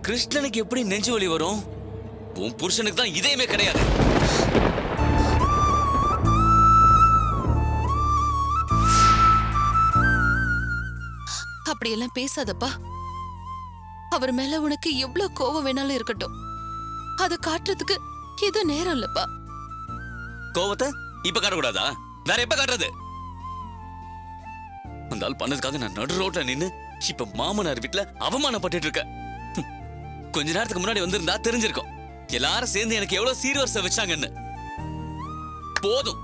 கிருஷ்ணனுக்கு எப்படி நெஞ்சு வலி வரும்? உன் புருஷனுக்கு தான் இதயமே கிடையாது. அப்படியெல்லாம் பேசாதப்பா. அவர் மேல உனக்கு எவ்வளவு கோவம் வேணாலும் இருக்கட்டும், அதை காட்டுறதுக்கு இது நேரம் இல்லப்பா. கோவத்தை இப்ப காட்டக்கூடாதா? வேற எப்ப காட்டுறது? அந்த ஆள் பண்ணதுக்காக நான் நடு ரோட்ல நின்னு இப்ப மாமனார் வீட்டுல அவமானப்பட்டு இருக்க. கொஞ்ச நேரத்துக்கு முன்னாடி வந்திருந்தா தெரிஞ்சிருக்கும் எல்லாரும் சேர்ந்து எனக்கு எவ்வளவு சீர்வரிசை வச்சாங்கன்னு. போதும்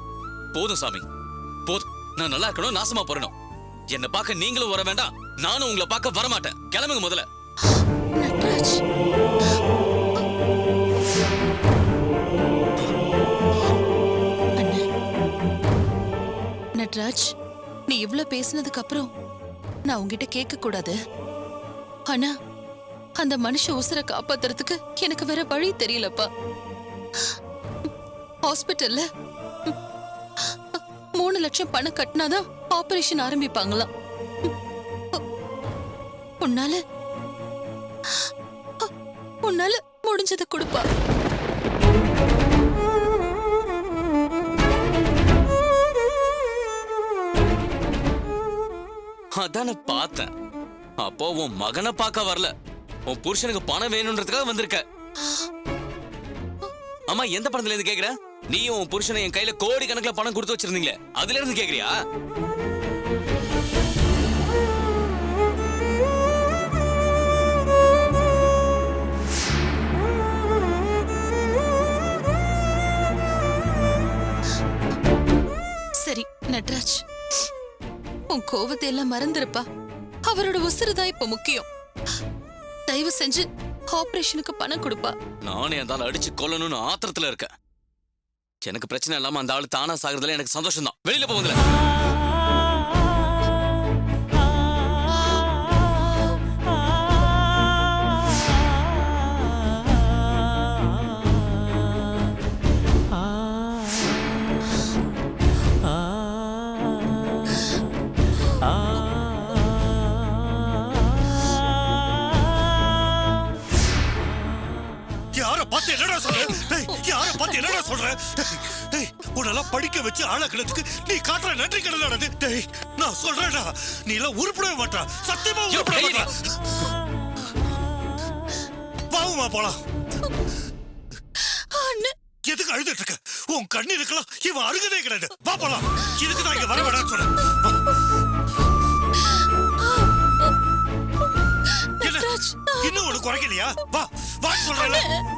போதும் சாமி, போதும். நான் நல்லா இருக்கணும், நாசமா போறணும். என்ன பார்க்க நீங்களும் வர வேண்டாம், நானும் உங்களை பார்க்க வரமாட்டேன். கிளம்புங்க முதல்ல. நட்ராஜ், நட்ராஜ், நீ இவ்ளோ பேசினதுக்கு அப்புறம் நான் உங்ககிட்ட கேட்க கூடாது. ஆனா அந்த மனுஷ உசுரை காப்பாத்துறதுக்கு எனக்கு வேற வழி தெரியலப்பா. ஹாஸ்பிட்டல்ல 3 லட்சம் பணம் கட்டினாதான் ஆபரேஷன் ஆரம்பிப்பாங்களாம். உன்னால உன்னால முடிஞ்சதை கொடுப்பா. அதான பார்த்தேன். அப்போ உன் மகனை பார்க்க வரல, உன் புருஷனுக்கு பணம் வேணும்ன்றதுக்காக வந்திருக்க. அம்மா, எந்த பணத்துல இருந்து கேக்குற? நீயும் உன் புருஷனை என் கையில கோடி கணக்குல பணம் கொடுத்து வச்சிருந்தீங்களே, அதுல இருந்து கேக்குறியா? சரி நட்ராஜ், உன் கோவத்தை எல்லாம் மறந்துருப்பா. அவரோட உசுறுதான் இப்ப முக்கியம். தயவு செஞ்சு ஆபரேஷனுக்கு பணம் கொடுப்பா. நானே அந்த ஆள் அடிச்சு கொல்லணும்னு ஆத்திரத்துல இருக்கேன். எனக்கு பிரச்சனை இல்லாம அந்த ஆள் தானா சாகுறதுல எனக்கு சந்தோஷம் தான். வெளியில போவதில்ல. படிக்க வச்சு ஆளாக்குறதுக்கு நீ காட்டுற நன்றி கடனானது. நான் சொல்றேன்டா, நீ எல்லாம் உருப்படவே மாட்டா. சத்தியமா உருப்படவே மாட்டா. வாவுமா போலாம். எதுக்கு அழுதுட்டு இருக்க? உன் கண்ணீருக்கெல்லாம் இவன் அருகதே கிடையாது. வா போலாம். இதுக்கு தான் இங்க வர வேண்டாம்னு சொல்றேன். இன்னும் உனக்கு குறைக்கலையா? வா வா சொல்றேன்.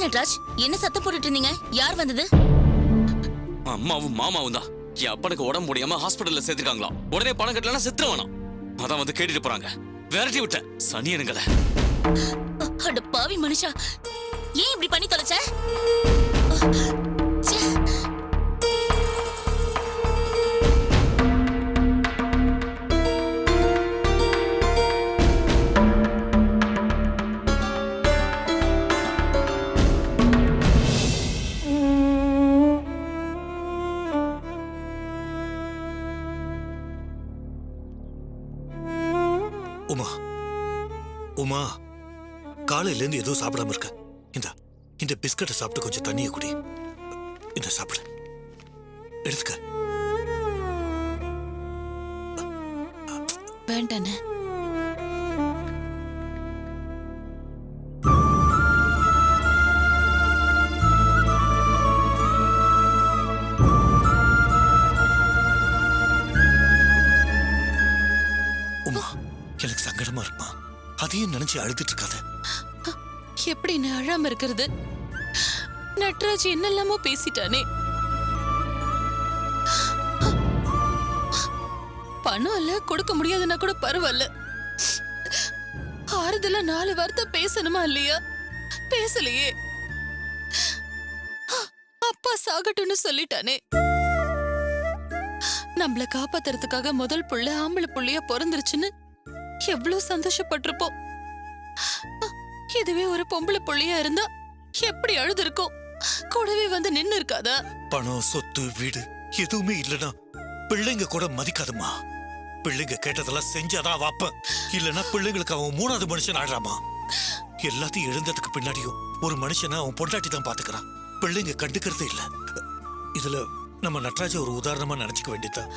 நட்ராஜ், என்ன சத்தம் போட்டுட்டு இருந்தீங்க? யார் வந்தது? அம்மாவும் மாமாவும் தான். என் அப்பனுக்கு உடம்பு முடியாம ஹாஸ்பிட்டல்ல சேர்த்திருக்காங்களா. உடனே பணம் கட்டலன்னா செத்துருவானா. அதான் வந்து கேட்டுட்டு போறாங்க. விரட்டி விட்டேன். சனியனுங்கள. அட பாவி மனுஷா, ஏன் இப்படி பண்ணி தொலைச்ச? உமா, உமா, காலையில இருந்து எதுவும் சாப்பிடாம இருக்க. இந்த பிஸ்கட்டை சாப்பிட்டு கொஞ்சம் தண்ணியை குடி. இந்த சாப்பிடு, எடுத்துக்க. வேண்டானே. உமா, எனக்கு சங்கடமா இருக்குமா? அதையும் நினைச்சு அழுதுட்டு இருக்காத. எப்படி நான் அழாம இருக்கிறது? நட்ராஜ் என்னெல்லாமோ பேசிட்டானே. பணம் இல்ல கொடுக்க முடியாதுன்னா கூட பரவாயில்ல. ஆறுதலா 4 வார்த்தை பேசணுமா இல்லையா? பேசலையே. சாகட்டும்னு சொல்லிட்டானே. நம்மள காப்பாத்துறதுக்காக முதல் புள்ள ஆம்பளை புள்ளையா பிறந்துருச்சுன்னு எவ்வளவு சந்தோஷப்பட்டிருப்போம். இதுவே ஒரு பொம்பளை புள்ளையா இருந்தா எப்படி அழுதுருக்கும். கூடவே வந்து நின்னு இருக்காதா? பணம் சொத்து வீடு எதுவுமே இல்லனா பிள்ளைங்க கூட மதிக்காதுமா. பிள்ளைங்க கேட்டதெல்லாம் செஞ்சாதான் வாப்ப, இல்லனா பிள்ளைங்களுக்கு அவன் மூணாவது மனுஷன் ஆடுறாமா. எல்லாத்தையும் எழுந்ததுக்கு பின்னாடியும் ஒரு மனுஷனை அவன் பொண்டாட்டி தான் பாத்துக்கிறான். பிள்ளைங்க கண்டுக்கிறதே இல்ல. இதுல நம்ம நட்ராஜ ஒரு உதாரணமா நினைச்சுக்க வேண்டியதான்.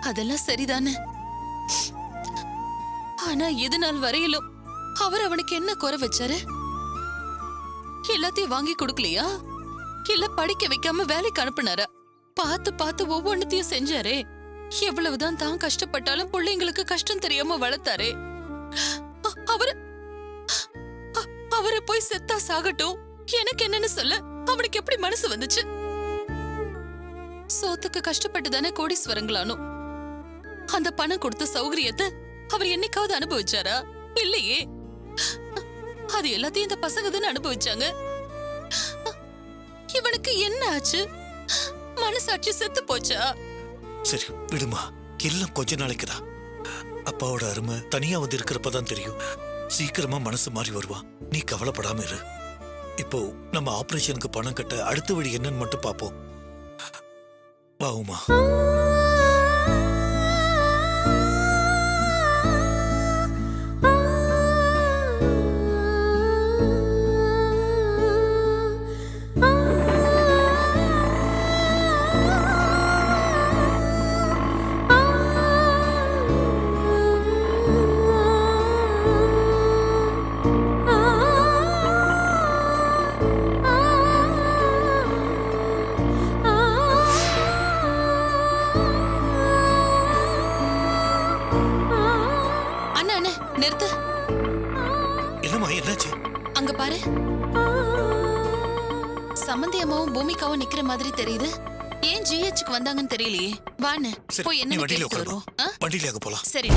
அதெல்லாம் சரிதானே. ஆனா இது நாள் வரையிலும் அவர் அவனுக்கு என்ன குறை வச்சாரு? எல்லாத்தையும் வாங்கி கொடுக்கலையா? இல்ல படிக்க வைக்காம வேலைக்கு அனுப்புனாரா? பார்த்து பார்த்து ஒவ்வொன்னுத்தையும் செஞ்சாரே. எவ்வளவுதான் தான் கஷ்டப்பட்டாலும் பிள்ளைங்களுக்கு கஷ்டம் தெரியாம வளர்த்தாரே. அவரை போய் செத்தா சாகட்டும், எனக்கு என்னன்னு சொல்ல அவனுக்கு எப்படி மனசு வந்துச்சு? சோத்துக்கு கஷ்டப்பட்டு தானே கோடீஸ்வரங்களானோ. அந்த பணம் கொடுத்த சௌகரியத்தை அவர் என்னைக்காவது அனுபவிச்சாரா? இல்லையே. அது எல்லாத்தையும் இந்த பசங்க தானே அனுபவிச்சாங்க. இவனுக்கு என்ன ஆச்சு? மனசாட்சி செத்து போச்சா? சரி விடுமா, எல்லாம் கொஞ்ச நாளைக்குதான். அப்பாவோட அருமை தனியா வந்து இருக்கிறப்பதான் தெரியும். சீக்கிரமா மனசு மாறி வருவான். நீ கவலைப்படாம இரு. இப்போ நம்ம ஆபரேஷனுக்கு பணம் கட்ட அடுத்த வழி என்னன்னு மட்டும் பாப்போம். வாவுமா. நிறுத்து. என்னம்மா என்னாச்சு? அங்க பாரு, சம்மந்தி அம்மாவும் பூமிகாவும் நிக்கிற மாதிரி தெரியுது. ஏன் ஜிஹெச்சுக்கு வந்தாங்கன்னு தெரியலையே. வான்னு போய் என்ன கேட்டு வருவோம். வண்டியில போலாம். சரி.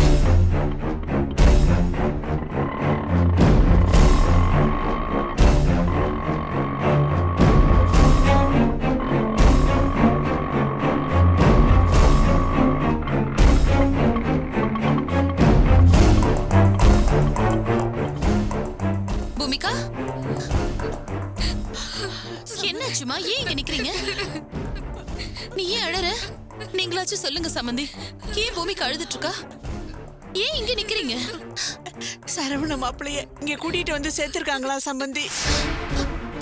பூமிகா, என்னாச்சுமா? ஏன் இங்க நிக்கிறீங்க? நீ ஏன் அழற? நீங்களாச்சும் சொல்லுங்க சம்பந்தி. ஏன் பூமிகா அழுதுட்டு இருக்கா? ஏன் இங்க நிக்கிறீங்க? சரவண மாப்பிளைய இங்க கூட்டிட்டு வந்து சேர்த்திருக்காங்களா சம்பந்தி?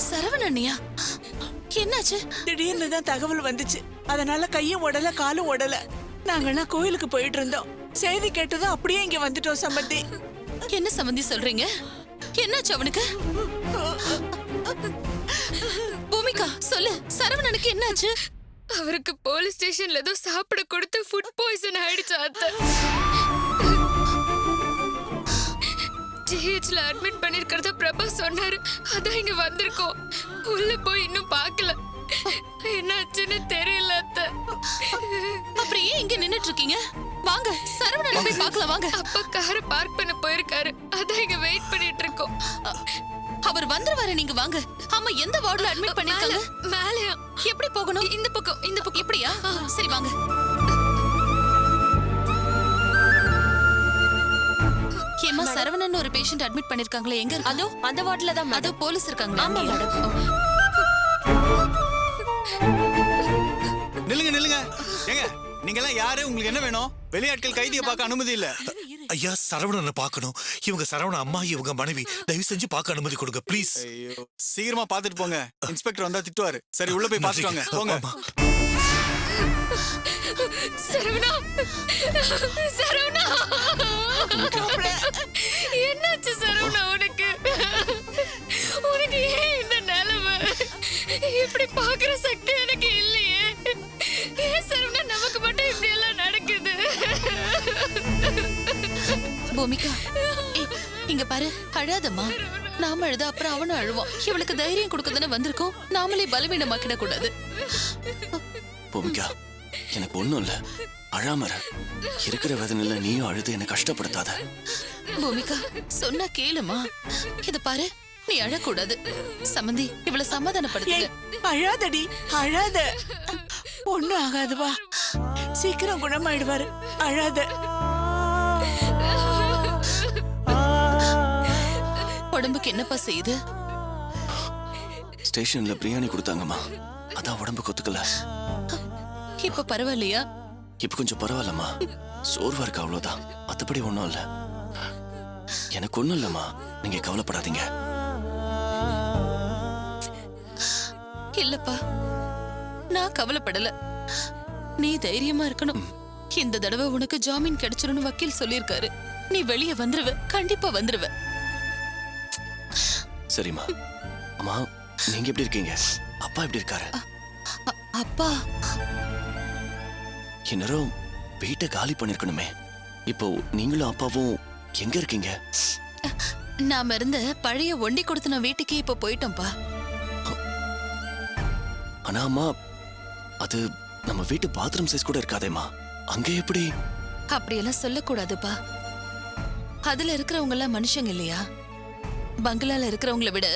சரவணன்யா, என்னாச்சு? திடீர்னு தான் தகவல் வந்துச்சு. அதனால கையும் உடல காலும் உடல. நாங்கெல்லாம் கோயிலுக்கு போயிட்டு இருந்தோம். செய்தி கேட்டதும் அப்படியே இங்க வந்துட்டோம் சம்பந்தி. என்ன சம்பந்தி சொல்றீங்க? என்னாச்சு அவனுக்கு? பூமிகா சொல்லு, சரவணனுக்கு என்னாச்சு? அவருக்கு போலீஸ் ஸ்டேஷன்ல ஏதோ சாப்பிட கொடுத்து ஃபுட் பாய்சன் ஆயிடுச்சு அத்தை. ஜிஹெச்ல அட்மிட் பண்ணிருக்கிறத பிரபா சொன்னாரு. அதான் இங்க வந்திருக்கோம். உள்ள போய் இன்னும் பார்க்கல. என்னாச்சுன்னு தெரியல அத்தை. அப்புறம் ஏன் இங்க நின்னுட்டு இருக்கீங்க? வாங்க சரவணனை போய் பார்க்கலாம் வாங்க. அப்பா காரை பார்க் பண்ண போயிருக்காரு. அதான் இங்க வெயிட் பண்ணிட்டு இருக்கோம். அவர் வந்துருவாரு, நீங்க வாங்க. ஆமா, எந்த வார்டுல அட்மிட் பண்ணிருக்காங்க? மேலையா? எப்படி போகணும்? இந்த பக்கம். எப்படியா? சரி வாங்க. ஏமா, சரவணன் ஒரு பேஷண்ட் அட்மிட் பண்ணிருக்காங்களே, எங்க இருக்கு? அதோ அந்த வார்டுல தான் அதோ போலீஸ் இருக்காங்களா? ஆமா மேடம். நில்லுங்க. ஏங்க, நீங்க எல்லாம் யாரு? உங்களுக்கு என்ன வேணும்? வெளியாட்கள் கைதியை பார்க்க அனுமதி இல்ல. ஐயா, சரவணனை பார்க்கணும். இவங்க சரவண அம்மா, இவங்க மனைவி. தயவு செஞ்சு பார்க்க அனுமதி கொடுங்க ப்ளீஸ். ஐயோ, சீக்கிரமா பாத்துட்டு போங்க. இன்ஸ்பெக்டர் வந்தா திட்டுவாரு. சரி, உள்ள போய் பாத்துட்டு வாங்க. போங்க. சரவணா, சரவணா, என்னாச்சு சரவணா உனக்கு? உனக்கு ஏன் இந்த நிலைமை? இப்படி பாக்குற சக்தி எனக்கு இல்லையே. ஏன் சரவணா நமக்கு மட்டும் இப்படி எல்லாம் நடக்குது? பூமிகா, இங்க பாரு, அழாதம்மா. நாம அழுத அப்புறம் அவனும் அழுவான். இவளுக்கு தைரியம் கொடுக்கதானே வந்திருக்கோம். நாமளே பலவீனமாக்கிட கூடாது. பூமிகா, எனக்கு ஒண்ணும் இல்ல. அழாம இருக்கிற வேதனையில நீயும் அழுது என்ன கஷ்டப்படுத்தாத. பூமிகா, சொன்னா கேளுமா. இத பாரு, நீ அழக்கூடாது. சமந்தி, இவளை சமாதானப்படுத்துங்க. ஏய், அழாதடி, அழாத. ஒண்ணும் ஆகாது, வா. சீக்கிரம் குணமாயிடுவாரு, அழாத. உடம்புக்கு என்னப்பா செய்யுது? ஸ்டேஷன்ல பிரியாணி கொடுத்தாங்கம்மா, அதான் உடம்பு கொத்துக்கல. இப்ப பரவாயில்லையா? இப்ப கொஞ்சம் பரவாயில்லம்மா, சோர்வா இருக்கு அவ்வளவுதான், மத்தபடி ஒண்ணும் இல்ல. எனக்கு ஒண்ணும் இல்லம்மா, நீங்க கவலைப்படாதீங்க. இல்லப்பா, நான் கவலைப்படல. நீ தைரியமா இருக்கணும். இந்த தடவை உனக்கு ஜாமீன் கிடைச்சிரும்னு வக்கீல் சொல்லிருக்காரு. நீ வெளியே வந்துருவ, கண்டிப்பா வந்துருவ. சரிம்மா. அம்மா, நீங்க எப்படி இருக்கீங்க? அப்பா எப்படி இருக்காரு? அப்பா இந்நேரம் வீட்டை காலி பண்ணிருக்கணுமே. இப்போ நீங்களும் அப்பாவும் எங்க இருக்கீங்க? நாம இருந்த பழைய ஒண்டி கொடுத்த வீட்டுக்கே இப்ப போயிட்டோம்ப்பா. ஆனா அம்மா, அது நம்ம வீட்டு பாத்ரூம் சைஸ் கூட இருக்காதேம்மா, அங்க எப்படி? அப்படியெல்லாம் சொல்லக்கூடாதுப்பா. அதுல இருக்கிறவங்க எல்லாம் மனுஷங்க இல்லையா? பங்களால இருக்கிறவங்கள விட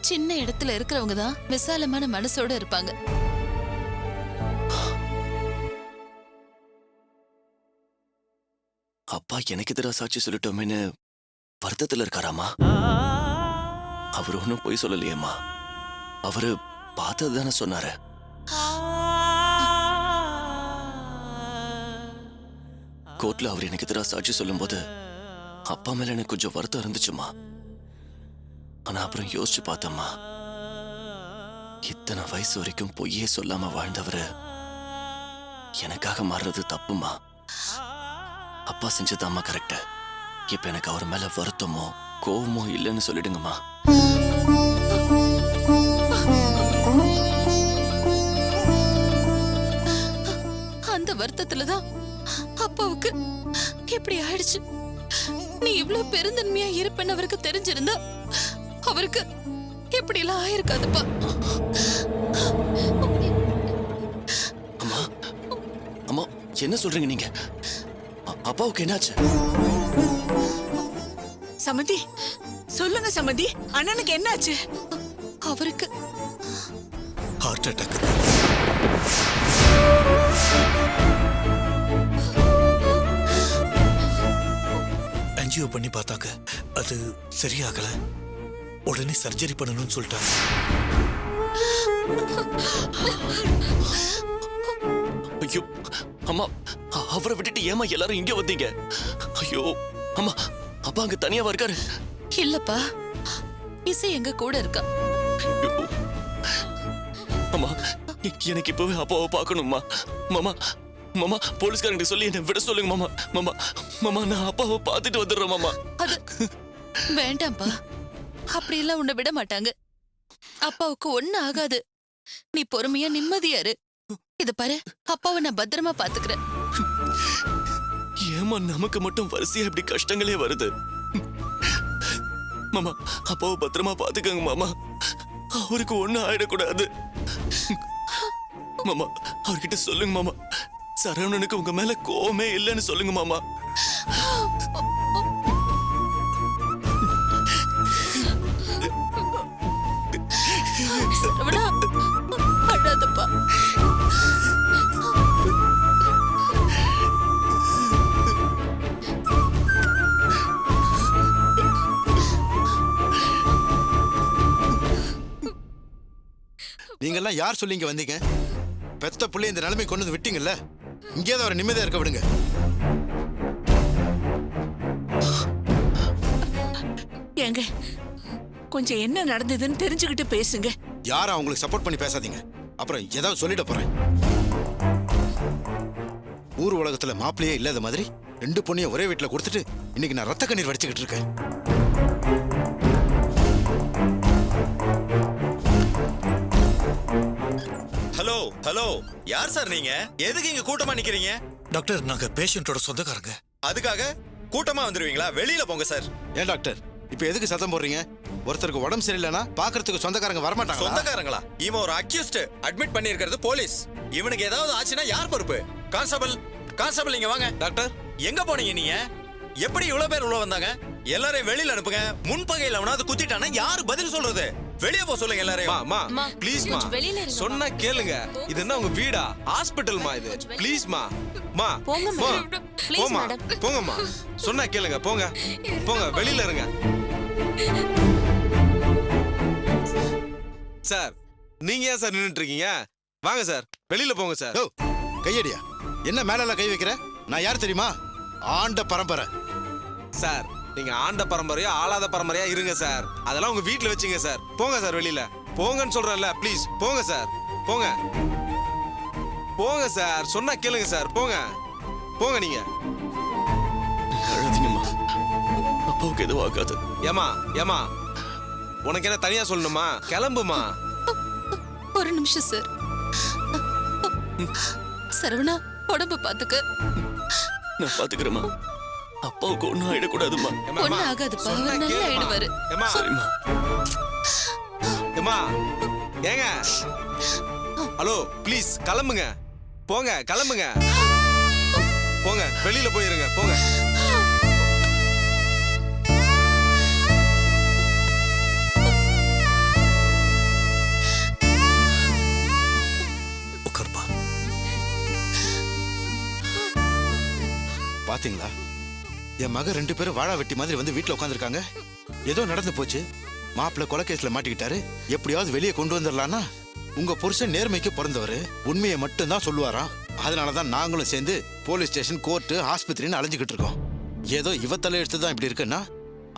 சின்ன இடத்துல இருக்கிறவங்க தான் விசாலமான மனசோட இருப்பாங்க. அப்பா எனக்கு எதிராக சாட்சி சொல்லிட்டோமேன்னு வருத்தத்துல இருக்காராமா? அவரு ஒன்னும் பொய் சொல்லலையேம்மா, அவரு பார்த்தது தானே சொன்னாரு. கோர்ட்ல அவர் எனக்கு எதிராக சாட்சி சொல்லும் போது அப்பா மேல எனக்கு கொஞ்சம் வருத்தம் இருந்துச்சுமா. ஆனா அப்புறம் யோசிச்சு பார்த்தம்மா, இத்தனை வயசு வரைக்கும் பொய்யே சொல்லாம வாழ்ந்தவரு எனக்காக மாறுறது தப்புமா. அப்பா செஞ்சதாம்மா கரெக்ட். இப்ப எனக்கு அவர் மேல வருத்தமோ கோவமோ இல்லைன்னு சொல்லிடுங்கம்மா. அந்த வருத்தத்துலதான் அப்பாவுக்கு இப்படி ஆயிடுச்சு. நீ இவ்வளவு பெருந்தன்மையா இருப்பேன்னு அவருக்கு தெரிஞ்சிருந்தா அவருக்கு இப்படி எல்லாம் ஆயிருக்காதுப்பா. அம்மா, அம்மா என்ன சொல்றீங்க நீங்க? அப்பாவுக்கு என்னாச்சு? சமந்தி, சொல்லுங்க சமந்தி, அண்ணனுக்கு என்னாச்சு? அவருக்கு ஹார்ட் அட்டாக். என்ஜிஓ பண்ணி பார்த்தாங்க, அது சரியாகல. உடனே சர்ஜரி பண்ணணும்னு சொல்லிட்டாங்க. ஐயோ அம்மா, அவரை விட்டுட்டு ஏமா எல்லாரும் இங்க வந்தீங்க? ஐயோ அம்மா, அப்பா அங்க தனியாவா இருக்காரு? இல்லப்பா, இசை எங்க கூட இருக்கா. அம்மா, எனக்கு இப்பவே அப்பாவை பார்க்கணும்மா. மாமா, மாமா, போலீஸ்காரங்க சொல்லி என்ன விட சொல்லுங்க மாமா. மாமா, மாமா, நான் அப்பாவை பார்த்துட்டு வந்துடுறேன் மாமா. அது வேண்டாம்ப்பா, அப்படியெல்லாம் உன்னை விட மாட்டாங்க. அப்பாவுக்கு ஒண்ணு ஆகாது. நீ பொறுமையா நிம்மதியா இரு. இத பாரு, அப்பாவை நான் பத்திரமா பாத்துக்கிறேன். ஏமா நமக்கு மட்டும் வரிசையா இப்படி கஷ்டங்களே வருது? மாமா, அப்பாவை பத்திரமா பாத்துக்கங்க மாமா, அவருக்கு ஒண்ணு ஆயிடக்கூடாது. மாமா, அவர்கிட்ட சொல்லுங்க மாமா, சரவணனுக்கு உங்க மேல கோவமே இல்லைன்னு சொல்லுங்க மாமா. சரவணா, அழாதப்பா. நீங்கெல்லாம் யார் சொல்லி இங்க வந்தீங்க? பெத்த புள்ளை இந்த நிலைமை கொண்டு வந்து விட்டீங்கல்ல, இங்கேயாவது அவரை நிம்மதியா இருக்க விடுங்க. ஏங்க, கொஞ்சம் என்ன நடந்ததுன்னு தெரிஞ்சுக்கிட்டு பேசுங்க. யாரும் அவங்களுக்கு சப்போர்ட் பண்ணி பேசாதீங்க, அப்புறம் ஏதாவது சொல்லிட போறேன். ஊர் உலகத்துல மாப்பிள்ளையே இல்லாத மாதிரி 2 பொண்ணையும் ஒரே வீட்டுல கொடுத்துட்டு இன்னைக்கு நான் ரத்த கண்ணீர் வடிச்சுக்கிட்டு இருக்கேன். ஹலோ ஹலோ, யார் சார் நீங்க? எதுக்கு இங்க கூட்டமா நிக்கிறீங்க? டாக்டர், நாங்க பேஷண்டோட சொந்தக்காரங்க. அதுக்காக கூட்டமா வந்துருவீங்களா? வெளியில போங்க சார். ஏன் டாக்டர், இப்ப எதுக்கு சத்தம் போடுறீங்க? ஒருத்தருக்கு உடம்பு சரியில்லைன்னா பாக்குறதுக்கு சொந்தக்காரங்க வரமாட்டாங்க. சொந்தக்காரங்களா? இவன் ஒரு அக்யூஸ்ட், அட்மிட் பண்ணிருக்கிறது போலீஸ். இவனுக்கு ஏதாவது ஆச்சுன்னா யார் பொறுப்பு? கான்ஸ்டபிள், கான்ஸ்டபிள் இங்க வாங்க. டாக்டர், எங்க போனீங்க நீங்க? எப்படி இவ்வளவு பேர் உள்ள வந்தாங்க? எல்லாரையும் வெளியில அனுப்புங்க. முன்பகையில அவனாவது குத்திட்டானா யாரு பதில் சொல்றது? வெளியே போக சொல்லுங்க எல்லாரையும். மா ப்ளீஸ் மா, சொன்னா கேளுங்க. இது என்ன உங்க வீடா? ஹாஸ்பிடல் மா இது. ப்ளீஸ் மா. மா போமா, போங்கம்மா. சொன்னா கேளுங்க, போங்க போங்க, வெளியில இருங்க. சார் நீங்க ஏன் சார் நின்னுட்டு இருக்கீங்க? வாங்க சார், வெளியில போங்க சார். ஓ கையடியா, என்ன மேல கை வைக்கிற? நான் யார் தெரியுமா? ஆண்ட பரம்பரை. சார் நீங்க ஆண்ட பரம்பரையா ஆளாத பரம்பரையா இருங்க சார். அதெல்லாம் உங்க வீட்ல வச்சுங்க சார். போங்க சார் வெளியில. போங்கன்னு சொல்றேன்ல, ப்ளீஸ் போங்க சார். போங்க போங்க சார், சொன்னா கேளுங்க சார். போங்க போங்க நீங்க. அழுதிங்கம்மா, அப்பாவுக்கு எதுவும் ஆகாது. ஏமா ஏமா, உனக்கு என்ன தனியா சொல்லணுமா? கிளம்புமா. ஒரு நிமிஷம் சார். சரவணா, உடம்பு பாத்துக்க. நான் பாத்துக்கிறேம்மா. அப்பாவுக்கு ஒன்றும் ஆயிடக்கூடாதுமா. ஒன்னும் ஆகாதுப்பா, அவர் நல்லா ஆயிடுவாரு. சரிம்மா. ஏமா ஏங்க, ஹலோ ப்ளீஸ் கிளம்புங்க. போங்க கிளம்புங்க. போங்க வெளியில போயிருங்க. போங்க. உட்காருப்பா. பாத்தீங்களா, என் மக 2 பேரும் வாழா வெட்டி மாதிரி வந்து வீட்டுல உட்காந்துருக்காங்க. ஏதோ நடந்து போச்சு, மாப்பிள்ள கொலை கேஸ்ல மாட்டிக்கிட்டாரு, எப்படியாவது வெளியே கொண்டு வந்துடலான்னா உங்க புருஷன் நேர்மைக்கு பிறந்தவரு, உண்மையை மட்டும்தான் சொல்லுவாராம். அதனாலதான் நாங்களும் சேர்ந்து போலீஸ் ஸ்டேஷன், கோர்ட்டு, ஆஸ்பத்திரின்னு அலைஞ்சுக்கிட்டு இருக்கோம். ஏதோ இவ தலையெழுத்து தான் இப்படி இருக்குன்னா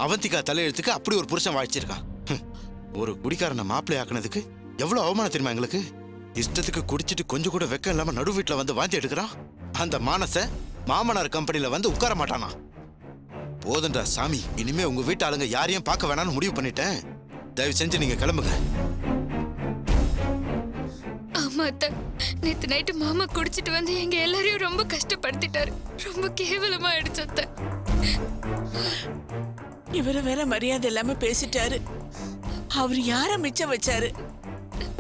அவந்திகா தலையெழுத்துக்கு அப்படி ஒரு புருஷன் வாழ்ச்சிருக்கான். ஒரு குடிக்காரனை மாப்பிள்ளை ஆக்குனதுக்கு எவ்வளவு அவமானம் தெரியுமா எங்களுக்கு? இஷ்டத்துக்கு குடிச்சிட்டு கொஞ்சம் கூட வெக்கம் இல்லாம நடு வீட்டுல வந்து வாந்தி எடுக்கிறான். அந்த மானச மாமனார் கம்பெனில வந்து உட்கார மாட்டானா? போதண்டா சாமி, இனிமே உங்க வீட்டு ஆளுங்க யாரையும் பார்க்க வேணாம்னு முடிவு பண்ணிட்டேன். தயவு செஞ்சு நீங்க கிளம்புங்க. ஆமா அத்தை, நேத்து நைட்டு மாமா குடிச்சிட்டு வந்து எங்க எல்லாரையும் ரொம்ப கஷ்டப்படுத்திட்டாரு. ரொம்ப கேவலமா ஆயிடுச்சு அத்தை. இவரு வேற மரியாதை இல்லாம பேசிட்டாரு. அவர் யார மிச்சம் வச்சாரு?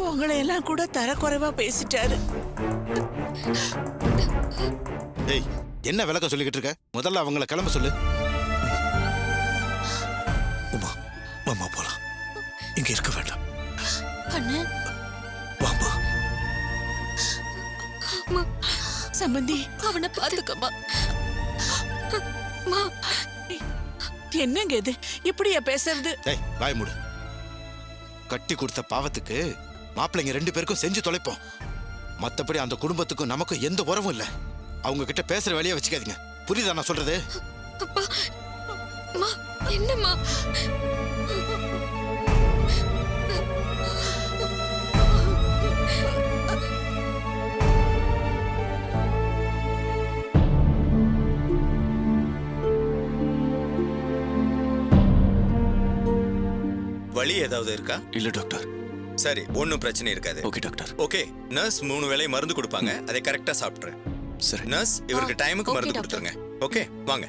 உங்களை எல்லாம் கூட தரக்குறைவா பேசிட்டாரு. டேய், என்ன விளக்கம் சொல்லிக்கிட்டு இருக்க? முதல்ல அவங்கள கிளம்ப சொல்லு. உமா, மாமா போலாம். இங்க இருக்க வேண்டாம். அண்ணே, வாமா. சம்பந்தி, அவனை பாத்துக்கம்மா. என்னங்க இது இப்படியா பேசுறது? டேய், வாய் மூடு. கட்டி கொடுத்த பாவத்துக்கு மாப்பிள்ளைங்க 2 பேருக்கும் செஞ்சு தொலைப்போம். மத்தபடி அந்த குடும்பத்துக்கும் நமக்கும் எந்த உறவும் இல்ல. அவங்க கிட்ட பேசுற வேலையை வச்சுக்காதீங்க. புரியுதா நான் சொல்றது? அப்பா, அம்மா, என்னம்மா? வலி ஏதாவது இருக்கா? இல்ல டாக்டர். சரி, ஒன்னும் பிரச்சனை இருக்காது. Okay doctor. ஓகே, நர்ஸ் 3 வேளை மருந்து கொடுப்பாங்க, அதை கரெக்டா சாப்பிட்ரு. சரி. நர்ஸ், இவருக்கு டைமுக்கு மருந்து கொடுத்துருங்க. ஓகே, வாங்க.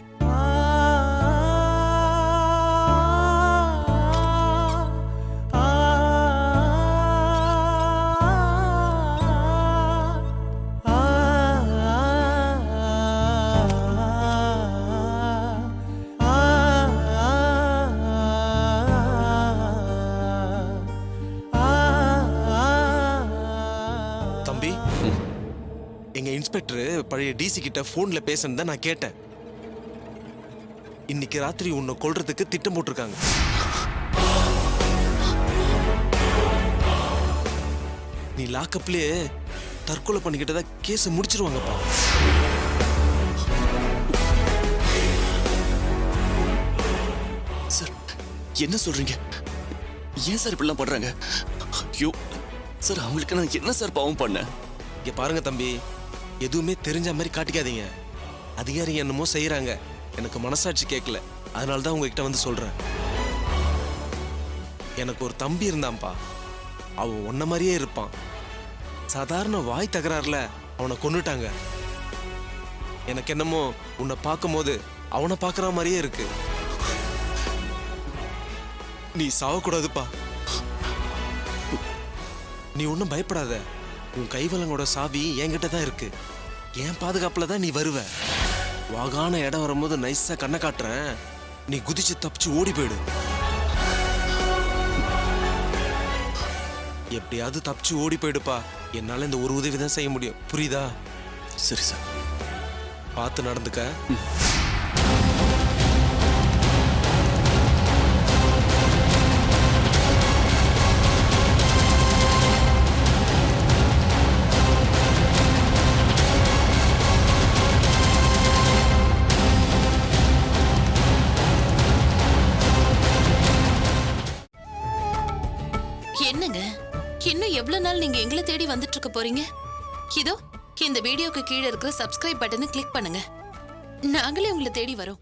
தம்பி, எங்க இன்ஸ்பெக்டர் பழைய டிசி கிட்ட போன்ல பேசுனத நான் கேட்டேன். இன்னைக்கு ராத்திரி உன்னை கொல்றதுக்கு திட்டம் போட்டிருக்காங்க. நீ லாக்கப்லயே தற்கொலை பண்ணிக்கிட்டதா கேஸ் முடிச்சிருவாங்கப்பா. சார், என்ன சொல்றீங்க? ஏன் சார் இப்படிலாம் பண்றாங்க? ஐயோ சார், அவங்களுக்கு நான் என்ன சார் பாவம் பண்ணேன்? இங்க பாருங்க தம்பி, எதுவுமே தெரிஞ்ச மாதிரி காட்டிக்காதீங்க. அதிகாரி என்னமோ செய்யறாங்க, எனக்கு மனசாட்சி கேட்கல. அதனால தான் உங்ககிட்ட வந்து சொல்றேன். எனக்கு ஒரு தம்பி இருந்தான்ப்பா, அவன் உன்ன மாதிரியே இருப்பான். சாதாரண வாய் தகராறுல அவனை கொன்னுட்டாங்க. எனக்கு என்னமோ உன்னை பார்க்கும்போது அவனை பார்க்குற மாதிரியே இருக்கு. நீ சாவக்கூடாதுப்பா. நீ ஒன்றும் பயப்படாத. உன் கைவலங்களோட சாவி என்கிட்ட தான் இருக்கு. என் பாதுகாப்புல தான் நீ வருவ. வாகான இடம் வரும்போது நைஸா கண்ணை காட்டுறேன். நீ குதிச்சு தப்பிச்சு ஓடி போயிடு. எப்படியாவது தப்பிச்சு ஓடி போயிடுப்பா. என்னால இந்த ஒரு உதவி தான் செய்ய முடியும், புரியுதா? சரி சார். பார்த்து நடந்துக்க. என்னங்க இன்னும் எவ்வளவு நாள் நீங்க எங்களை தேடி வந்துட்டு இருக்க போறீங்க? இதோ இந்த வீடியோக்கு கீழே இருக்கிற சப்ஸ்கிரைப் பட்டனை கிளிக் பண்ணுங்க. நாங்களே உங்களை தேடி வரோம்.